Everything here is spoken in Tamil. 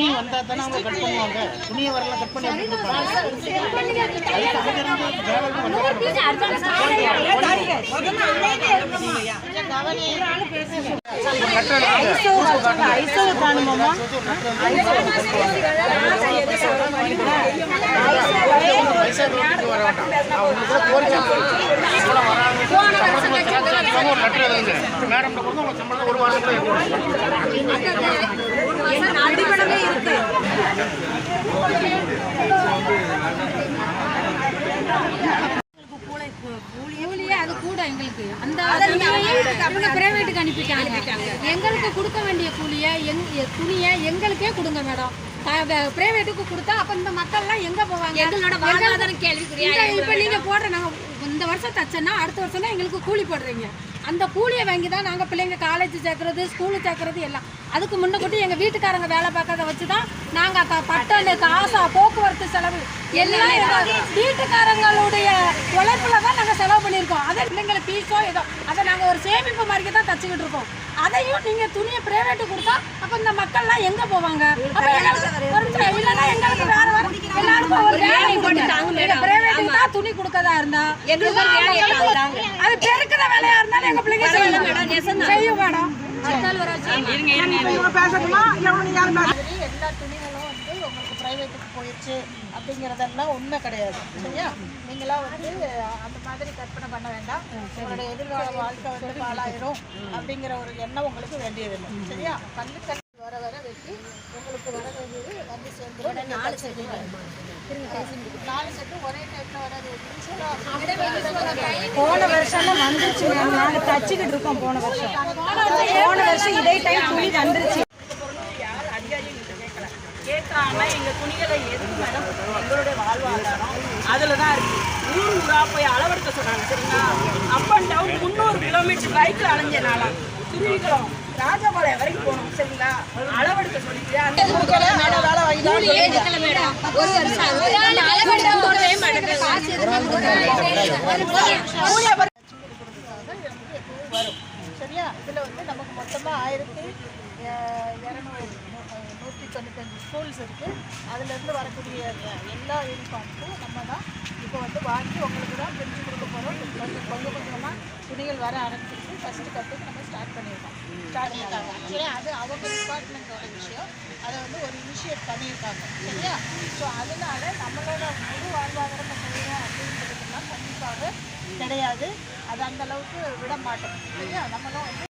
துணி வந்தா தானே அவங்க கட் பண்ணுவாங்க. துணியை வரல கட் பண்ணி எப்படி கொடுப்பாங்க? மேடம் சம்பளம் ஒரு வாரம் கூலியே அது கூட எங்களுக்கு அந்த பிரைவேட்டுக்கு அனுப்பிட்டாங்க. எங்களுக்கு கொடுக்க வேண்டிய கூலியை துணியை எங்களுக்கே கொடுங்க மேடம். பிரைவேட்டுக்கு கொடுத்தா அப்ப இந்த மக்கள்லாம் எங்க போவாங்க? எங்களோட வாழ்வாதாரம் கேள்விக்குறியா? இப்ப நீங்க போடுற நாங்க இந்த வருஷம் தச்சோன்னா அடுத்த வருஷம் தான் எங்களுக்கு கூலி போடுறீங்க. அந்த கூலியை வாங்கி தான் நாங்கள் பிள்ளைங்க காலேஜ் சேர்க்கறது, ஸ்கூலு சேர்க்கறது எல்லாம். அதுக்கு முன்னக்கூட்டி எங்கள் வீட்டுக்காரங்க வேலை பார்க்கறத வச்சு தான் நாங்கள் பட்டனு காசா போக்குவரத்து செலவு எல்லாம் எங்கள் வீட்டுக்காரங்களுடைய உழைப்புல தான் நாங்கள் செலவு பண்ணியிருக்கோம். அதை பிள்ளைங்களுக்கு ஃபீஸோ ஏதோ அதை நாங்கள் ஒரு சேமிப்பு மாதிரி தான் தச்சுக்கிட்டு இருக்கோம். அதையும் நீங்கள் துணியை பிரைவேட்டு கொடுத்தா அப்போ இந்த மக்கள்லாம் எங்கே போவாங்க? அப்போ இல்லைன்னா எங்களுக்கு வேற எல்லாருக்கும் ஒரு வேலை போட்டு பிரைவேட்டுக்கு தான் துணி கொடுக்கறதா இருந்தா அது பெருக்கிற வேலையா இருந்தாலும் எங்க பிள்ளைங்க செய்யும் மேடம். எல்லா துணிகளும் வந்து உங்களுக்கு பிரைவேட்டுக்கு போயிடுச்சு அப்படிங்கிறதெல்லாம் உண்மை கிடையாது. சரியா? நீங்களாம் வந்து அந்த மாதிரி கற்பனை பண்ண வேண்டாம். உங்களுடைய எதிர்கால வாழ்க்கை வந்து பாழாயிரும் அப்படிங்கிற ஒரு எண்ணம் உங்களுக்கு வேண்டியதில்லை. சரியா? கல்லு வர வர வெட்டி உங்களுக்கு வர வேண்டியது வந்து சேர்ந்துடும். 4 செட்டு ஒரே டைப்ல வராது. போன வருஷம் வந்துருச்சு. நாங்கள் தச்சுக்கிட்டு இருக்கோம். போன வருஷம் இதே டைம் துணி வந்துருச்சு. யார் அதிகாரியும் கேட்கல. கேட்காம எங்க துணிகளை எதுக்கு மேடம் எங்களுடைய வாழ்வாதாரம் அதில் தான் இருக்கு. ஊரா போய் அளவெடுக்க சொன்னாங்க. சரிங்களா? அப் அண்ட் டவுன் 300 கிலோமீட்டர் பைக்கில் அலைஞ்சனால திருவிக்குளம் ராஜபாளையம் வரைக்கும் போகணும். சரிங்களா? அளவெடுக்க சொல்லிட்டு வரும். சரியா? இதில் வந்து நமக்கு மொத்தமாக 1295 ஸ்கூல்ஸ் இருக்குது. அதுலேருந்து வரக்கூடிய எல்லா யூனிஃபார்முக்கும் நம்ம தான் இப்போ வந்து வாங்கி உங்களுக்கு தான் பிரித்து கொடுக்க போகிறோம். கொஞ்சம் கொஞ்சமாக துணிகள் வர ஆரம்பிச்சிருக்கு. ஃபஸ்ட்டு கட்டுக்கு நம்ம ஸ்டார்ட் பண்ணியிருக்காங்க. ஆக்சுவலி அது அவங்க டிபார்ட்மெண்ட்டோட விஷயம். அதை வந்து ஒரு இனிஷியேட் பண்ணியிருக்காங்க. சரியா? ஸோ அதனால நம்மளோட முழு வாழ்வாதாரம் செய்யணும் அப்படின்றதுலாம் கண்டிப்பாக கிடையாது. அது அந்தளவுக்கு விட மாட்டோம். சரியா? நம்மளும் வந்து